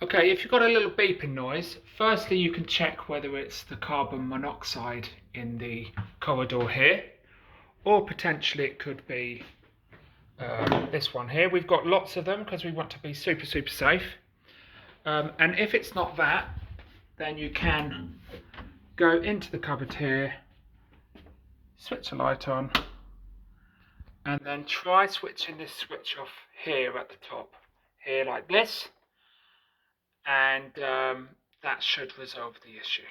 Okay, if you've got a little beeping noise, firstly you can check whether it's the carbon monoxide in the corridor here, or potentially it could be this one here. We've got lots of them because we want to be super safe. And if it's not that, then you can go into the cupboard here, switch the light on, and then try switching this switch off here at the top, here like this, and that should resolve the issue.